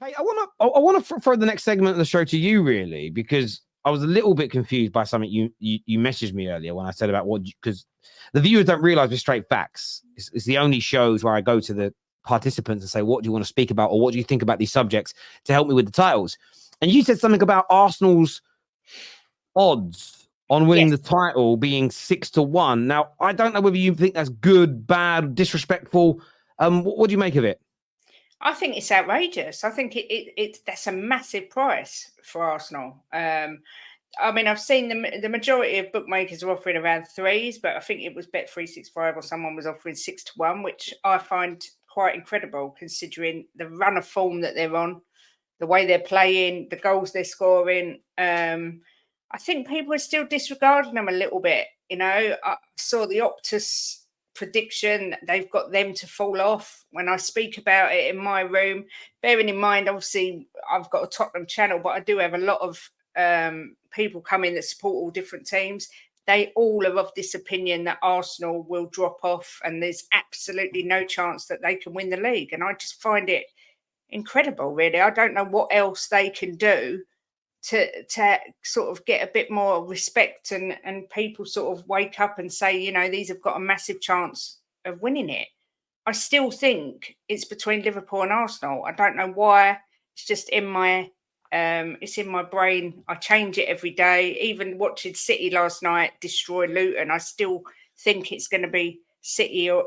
Hey, I want to throw the next segment of the show to you, really, because I was a little bit confused by something you messaged me earlier when I said about because the viewers don't realize we're straight facts. It's the only shows where I go to the participants and say, what do you want to speak about, or what do you think about these subjects to help me with the titles? And you said something about Arsenal's odds on winning the title being 6-1. Now, I don't know whether you think that's good, bad, disrespectful. What do you make of it? I think it's outrageous. I think that's a massive price for Arsenal. I mean, I've seen the majority of bookmakers are offering around 3s, but I think it was Bet365 or someone was offering 6-1, which I find quite incredible considering the run of form that they're on, the way they're playing, the goals they're scoring. I think people are still disregarding them a little bit. You know, I saw the Optus prediction, they've got them to fall off when I speak about it in my room, bearing in mind obviously I've got a Tottenham channel, but I do have a lot of people come in that support all different teams. They all are of this opinion that Arsenal will drop off and there's absolutely no chance that they can win the league, and I just find it incredible, really. I don't know what else they can do to sort of get a bit more respect and people sort of wake up and say, you know, these have got a massive chance of winning it. I still think it's between Liverpool and Arsenal. I don't know why. It's just in my brain. I change it every day. Even watching City last night destroy Luton, I still think it's going to be City or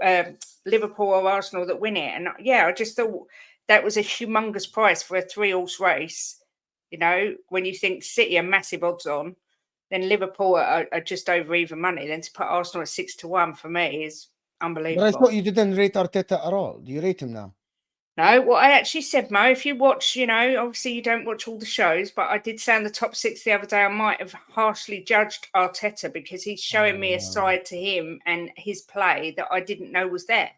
Liverpool or Arsenal that win it. And yeah, I just thought that was a humongous price for a 3-horse race. You know, when you think City are massive odds on, then Liverpool are just over even money. Then to put Arsenal at 6-1 for me is unbelievable. But I thought you didn't rate Arteta at all. Do you rate him now? No, what I actually said, Mo, if you watch, you know, obviously you don't watch all the shows, but I did say in the top 6 the other day, I might have harshly judged Arteta because he's showing me a side to him and his play that I didn't know was there.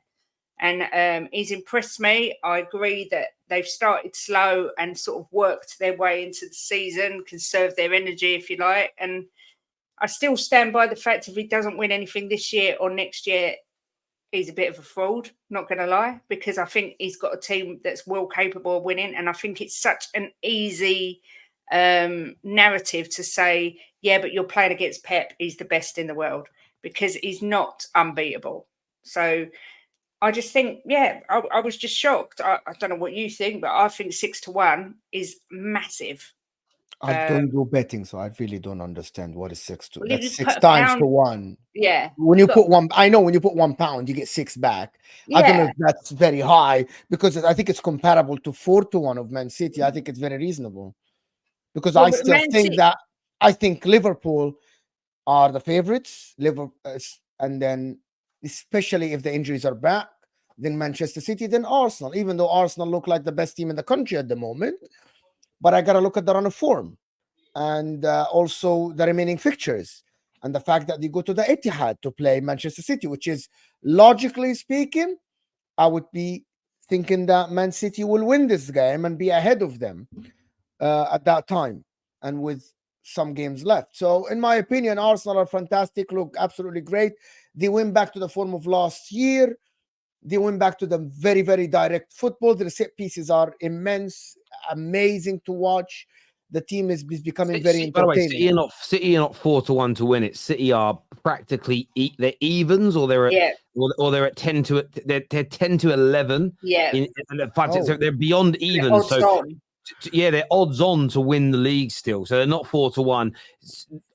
And he's impressed me. I agree that they've started slow and sort of worked their way into the season, conserved their energy, if you like. And I still stand by the fact if he doesn't win anything this year or next year, he's a bit of a fraud, not going to lie, because I think he's got a team that's well capable of winning. And I think it's such an easy narrative to say, yeah, but you're playing against Pep. He's the best in the world, because he's not unbeatable. So I just think, yeah, I was just shocked. I don't know what you think, but I think 6-1 is massive. I don't do betting, so I really don't understand what is 6 to. Well, that's 6 times to 1. Yeah. When you put one, I know when you put £1, you get 6 back. Yeah. I don't know if that's very high, because I think it's comparable to 4-1 of Man City. I think it's very reasonable, because I still think that I think Liverpool are the favorites. Liverpool, and then especially if the injuries are back, then Manchester City, then Arsenal. Even though Arsenal look like the best team in the country at the moment. But I got to look at the run of form and also the remaining fixtures and the fact that they go to the Etihad to play Manchester City, which is, logically speaking, I would be thinking that Man City will win this game and be ahead of them at that time and with some games left. So, in my opinion, Arsenal are fantastic, look absolutely great. They went back to the form of last year. They went back to the very, very direct football. The set pieces are immense, amazing to watch. The team is becoming very entertaining. By the way, City are not 4-1 to win it. City are practically they're evens, or they're at they're at 10 to 11. Yeah, so they're beyond even. So they're odds on to win the league still. So they're not 4-1.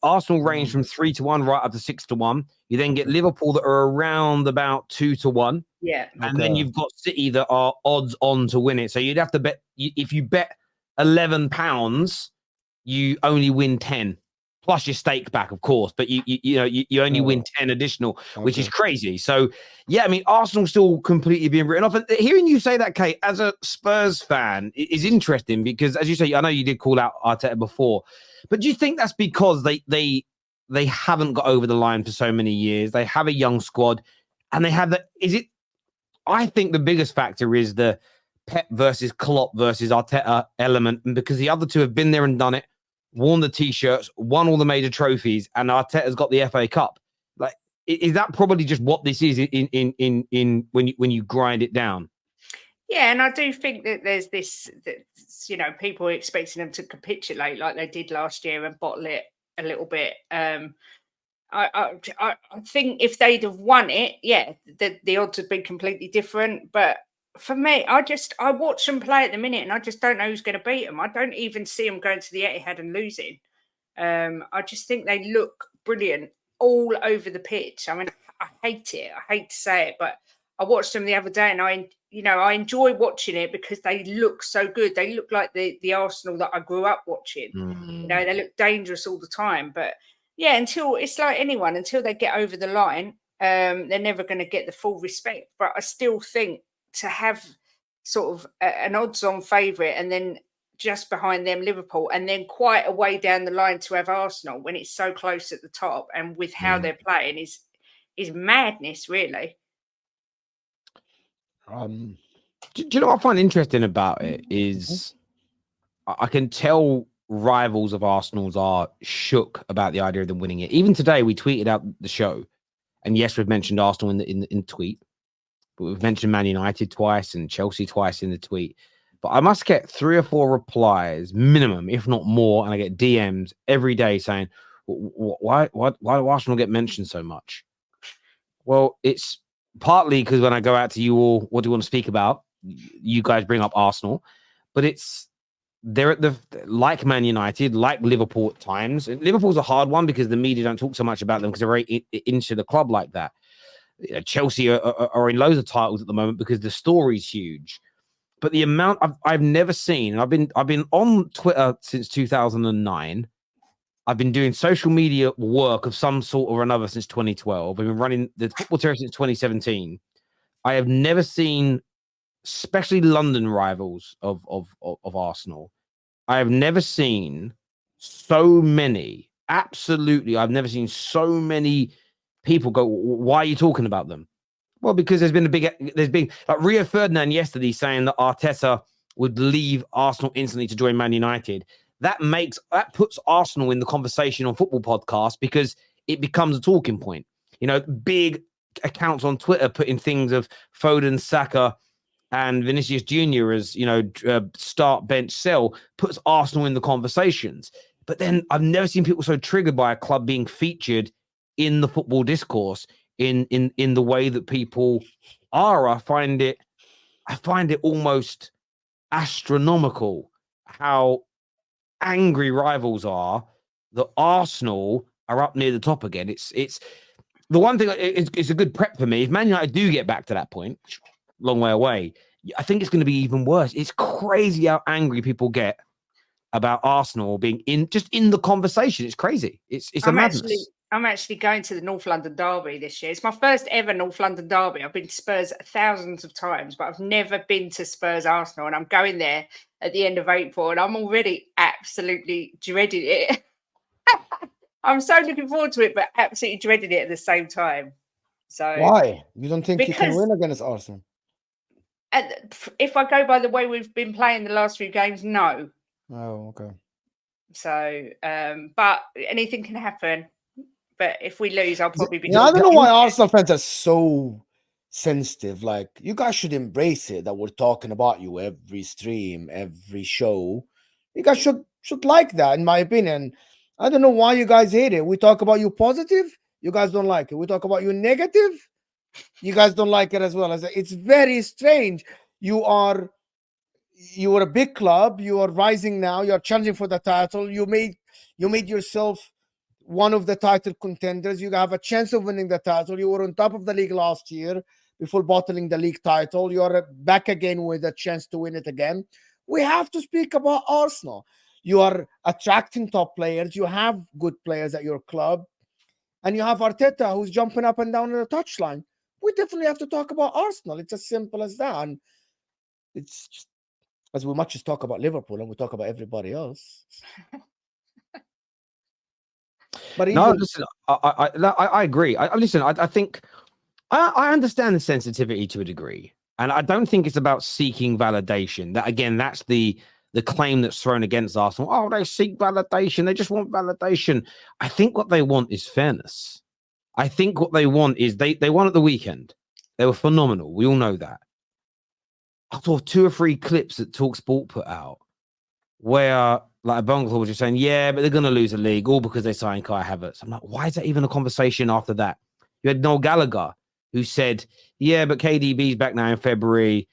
Arsenal range from 3-1 right up to 6-1. You then get Liverpool that are around about 2-1. Yeah. And then you've got City that are odds on to win it. So you'd have to bet, if you bet £11, you only win 10 plus your stake back, of course, but you only win 10 additional, which is crazy. So yeah, I mean, Arsenal still completely being written off. And hearing you say that, Kate, as a Spurs fan, is interesting, because as you say, I know you did call out Arteta before, but do you think that's because they haven't got over the line for so many years? They have a young squad, and they have that. I think the biggest factor is the Pep versus Klopp versus Arteta element, and because the other two have been there and done it, worn the t-shirts, won all the major trophies, and Arteta's got the FA Cup. Like, is that probably just what this is in when you grind it down? Yeah, and I do think that there's this, that, people are expecting them to capitulate like they did last year and bottle it a little bit. I think if they'd have won it, yeah, the odds would be completely different. But for me, I watch them play at the minute, and I just don't know who's going to beat them. I don't even see them going to the Etihad and losing. I just think they look brilliant all over the pitch. I mean, I hate it. I hate to say it, but I watched them the other day, and I enjoy watching it because they look so good. They look like the Arsenal that I grew up watching. They look dangerous all the time. But yeah, until it's like anyone, until they get over the line, they're never going to get the full respect. But I still think to have sort of an odds-on favourite, and then just behind them Liverpool, and then quite a way down the line to have Arsenal when it's so close at the top, and with how they're playing is madness, really. Do you know what I find interesting about it is I can tell rivals of Arsenal's are shook about the idea of them winning it. Even today, we tweeted out the show, and yes, we've mentioned Arsenal in the tweet, but we've mentioned Man United twice and Chelsea twice in the tweet. But I must get 3 or 4 replies minimum, if not more, and I get DMs every day saying, "Why do Arsenal get mentioned so much?" Well, it's partly because when I go out to you all, what do you want to speak about? You guys bring up Arsenal, but they're at like Man United, like Liverpool at times. And Liverpool's a hard one because the media don't talk so much about them because they're very into the club like that. Chelsea are in loads of titles at the moment because the story's huge. But the amount I've never seen, and I've been on Twitter since 2009. I've been doing social media work of some sort or another since 2012. I've been running the Football Terrace since 2017. I have never seen, especially London rivals of Arsenal, I have never seen so many. Absolutely, I've never seen so many people go, "Why are you talking about them?" Well, because there's been like Rio Ferdinand yesterday saying that Arteta would leave Arsenal instantly to join Man United. That puts Arsenal in the conversation on football podcasts because it becomes a talking point. Big accounts on Twitter putting things of Foden, Saka, and Vinicius Jr. as start, bench, sell, puts Arsenal in the conversations. But then I've never seen people so triggered by a club being featured in the football discourse in the way that people are. I find it almost astronomical how angry rivals are that Arsenal are up near the top again. It's the one thing. It's a good prep for me. If Man United do get back to that point, long way away, I think it's going to be even worse. It's crazy how angry people get about Arsenal being in the conversation. It's crazy. It's a madness. I'm actually going to the North London Derby this year. It's my first ever North London Derby. I've been to Spurs thousands of times, but I've never been to Spurs Arsenal, and I'm going there at the end of April, and I'm already absolutely dreading it. I'm so looking forward to it, but absolutely dreading it at the same time. So why? You don't think you can win against Arsenal? If I go by the way we've been playing the last few games, no. Oh, okay. So, but anything can happen. But if we lose, I'll probably be. I don't know why Arsenal fans are so sensitive. Like, you guys should embrace it that we're talking about you every stream, every show. You guys should like that, in my opinion. I don't know why you guys hate it. We talk about you positive, you guys don't like it. We talk about you negative, you guys don't like it as well. It's very strange. You are a big club. You are rising now. You are challenging for the title. You made yourself one of the title contenders. You have a chance of winning the title. You were on top of the league last year before bottling the league title. You are back again with a chance to win it again. We have to speak about Arsenal. You are attracting top players. You have good players at your club. And you have Arteta, who's jumping up and down on the touchline. We definitely have to talk about Arsenal. It's as simple as that. And it's just, as we much as talk about Liverpool and we talk about everybody else. But no, listen, I agree. I think I understand the sensitivity to a degree, and I don't think it's about seeking validation. That again, that's the claim that's thrown against Arsenal. Oh, they seek validation. They just want validation. I think what they want is fairness. I think what they want is they won at the weekend. They were phenomenal. We all know that. I saw 2 or 3 clips that TalkSport put out where like Bungle was just saying, yeah, but they're going to lose the league all because they signed Kai Havertz. I'm like, why is that even a conversation after that? You had Noel Gallagher who said, yeah, but KDB's back now in February.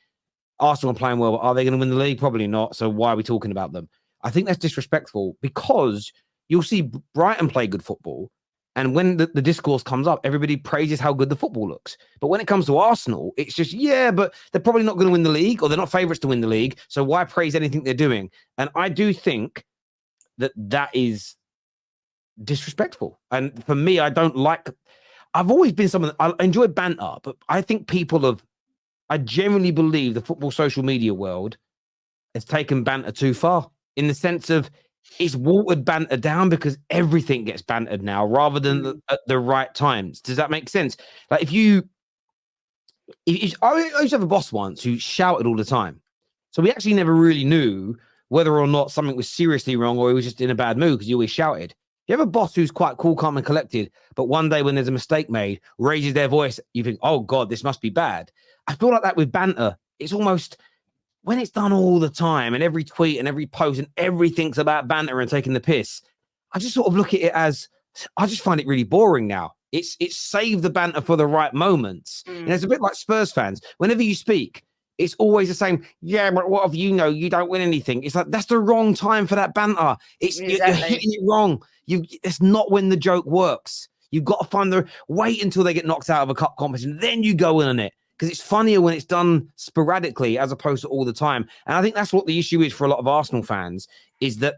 Arsenal are playing well, but are they going to win the league? Probably not. So why are we talking about them? I think that's disrespectful because you'll see Brighton play good football. And when the discourse comes up, everybody praises how good the football looks. But when it comes to Arsenal, it's just, yeah, but they're probably not going to win the league or they're not favourites to win the league. So why praise anything they're doing? And I do think that is disrespectful. And for me, I've always been someone, I enjoy banter, but I think I genuinely believe the football social media world has taken banter too far in the sense of it's watered banter down because everything gets bantered now rather than at the right times. Does that make sense? Like I used to have a boss once who shouted all the time. So we actually never really knew whether or not something was seriously wrong or he was just in a bad mood because he always shouted. You have a boss who's quite cool, calm, and collected, but one day when there's a mistake made, raises their voice, you think, oh God, this must be bad. I feel like that with banter. It's almost when it's done all the time and every tweet and every post and everything's about banter and taking the piss. I just sort of look at it as, I just find it really boring now. It's save the banter for the right moments. And it's a bit like Spurs fans. Whenever you speak, it's always the same. Yeah, but what if you know you don't win anything? It's like, that's the wrong time for that banter. Exactly. You're hitting it wrong. It's not when the joke works. You've got to find wait until they get knocked out of a cup competition. Then you go in on it. Because it's funnier when it's done sporadically as opposed to all the time. And I think that's what the issue is for a lot of Arsenal fans, is that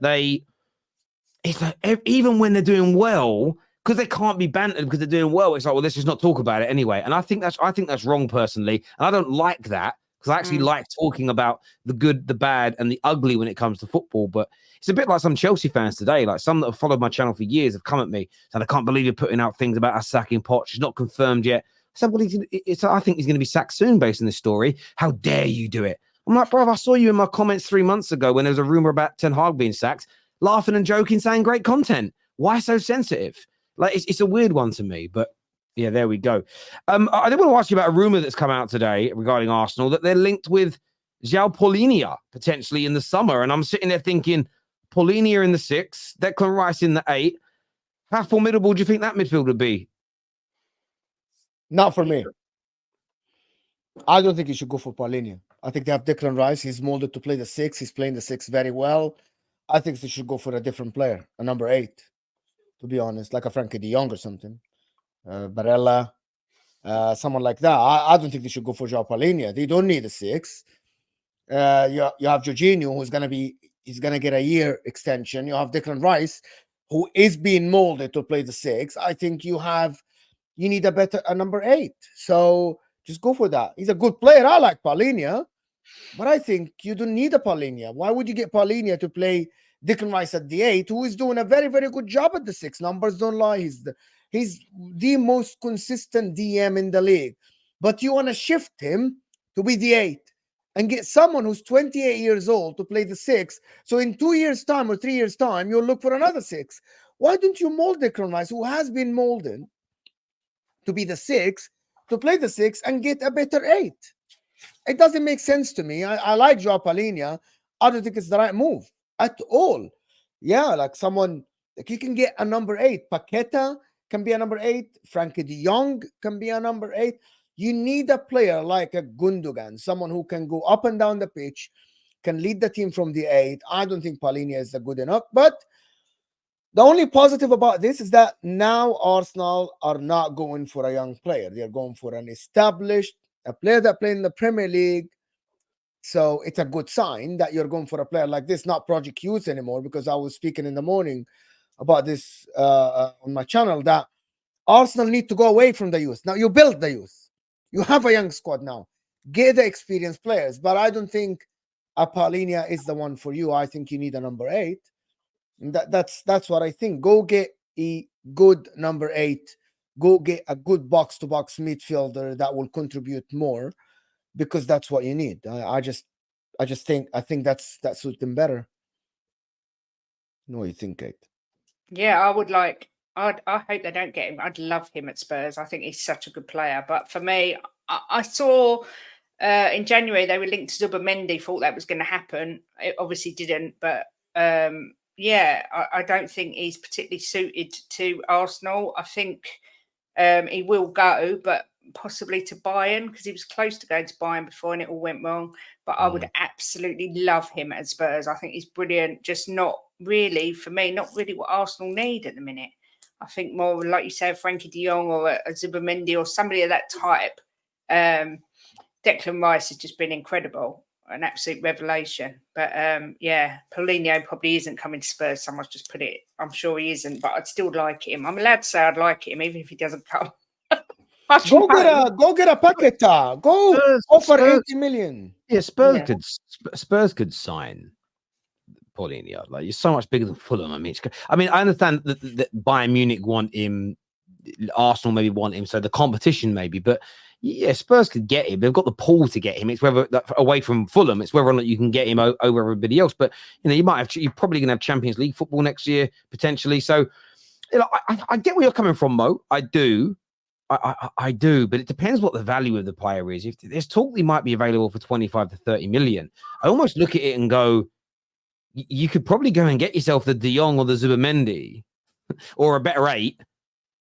it's like even when they're doing well, because they can't be bantered because they're doing well, it's like, well, let's just not talk about it anyway. And I think that's wrong personally. And I don't like that because I actually like talking about the good, the bad, and the ugly when it comes to football. But it's a bit like some Chelsea fans today, like some that have followed my channel for years have come at me and I can't believe you're putting out things about us sacking Poch. It's not confirmed yet. So, well, I think he's going to be sacked soon based on this story. How dare you do it? I'm like, bro, I saw you in my comments 3 months ago when there was a rumor about Ten Hag being sacked, laughing and joking, saying great content. Why so sensitive? Like, it's a weird one to me, but yeah, there we go. I did want to ask you about a rumor that's come out today regarding Arsenal that they're linked with João Palhinha potentially in the summer. And I'm sitting there thinking, Palhinha in the 6, Declan Rice in the 8. How formidable do you think that midfield would be? Not for me. I don't think you should go for Palhinha. I think they have Declan Rice. He's molded to play the 6. He's playing the 6 very well. I think they should go for a different player, a number 8, to be honest, like a Frankie de Jong or something. Barella, someone like that. I don't think they should go for João Palhinha. They don't need a 6. You have Jorginho, he's gonna get a year extension. You have Declan Rice, who is being molded to play the 6. I think you need a number 8. So just go for that. He's a good player. I like Palhinha, but I think you don't need a Palhinha. Why would you get Palhinha to play Declan Rice at the 8, who is doing a very, very good job at the 6? Numbers don't lie. He's the most consistent DM in the league. But you want to shift him to be the 8 and get someone who's 28 years old to play the 6. So in 2 years' time or 3 years' time, you'll look for another 6. Why don't you mold Declan Rice, who has been molded to be the 6, to play the 6 and get a better 8? It doesn't make sense to me. I like João Palhinha. I don't think it's the right move at all. Yeah, like someone, like you can get a number 8. Paqueta can be a number 8. Frankie de Jong can be a number 8. You need a player like a Gundogan, someone who can go up and down the pitch, can lead the team from the 8. I don't think Palhinha is good enough, but the only positive about this is that now Arsenal are not going for a young player. They're going for a player that played in the Premier League. So it's a good sign that you're going for a player like this, not Project Youth anymore, because I was speaking in the morning about this on my channel, that Arsenal need to go away from the youth. Now you build the youth. You have a young squad now. Get the experienced players. But I don't think a Palhinha is the one for you. I think you need a number 8. That's what I think. Go get a good number 8. Go get a good box-to-box midfielder that will contribute more, because that's what you need. I think that suits them better. You know what you think, Kate? Yeah, I hope they don't get him. I'd love him at Spurs. I think he's such a good player. But for me, I saw in January they were linked to Zubimendi. Thought that was going to happen. It obviously didn't, but yeah, I don't think he's particularly suited to Arsenal. I think he will go, but possibly to Bayern, because he was close to going to Bayern before and it all went wrong. But I would absolutely love him at Spurs. I think he's brilliant. Just not really, for me, not really what Arsenal need at the minute. I think more, like you said, Frankie de Jong or a Zubimendi or somebody of that type. Declan Rice has just been incredible, an absolute revelation. But yeah, Paulinho probably isn't coming to Spurs. Someone's just put it. I'm sure he isn't, but I'd still like him. I'm allowed to say I'd like him, even if he doesn't come. Go get a Paqueta. Go offer 80 million. Yeah, Spurs could sign Paulinho. Like, you're so much bigger than Fulham. I mean, I understand that Bayern Munich want him, Arsenal maybe want him, so the competition maybe, but yeah, Spurs could get him. They've got the pool to get him. It's whether away from Fulham, it's whether or not you can get him over everybody else. But you're probably going to have Champions League football next year potentially. So I get where you're coming from, Mo. I do. I do, but it depends what the value of the player is. If there's talk he might be available for 25 to 30 million, I almost look at it and go, you could probably go and get yourself the De Jong or the Zubimendi or a better 8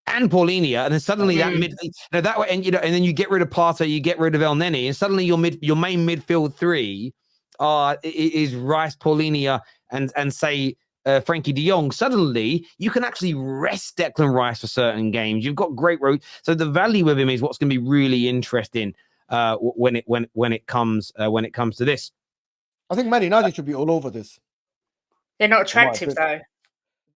and Paulinho, and then suddenly that way, and and then you get rid of Partey, you get rid of El Neni, and suddenly your main midfield 3 is Rice, Paulinho, and say Frankie de Jong. Suddenly you can actually rest Declan Rice for certain games. You've got great road, so the value of him is what's going to be really interesting when it comes to this. I think Man United should be all over this. They're not attractive though.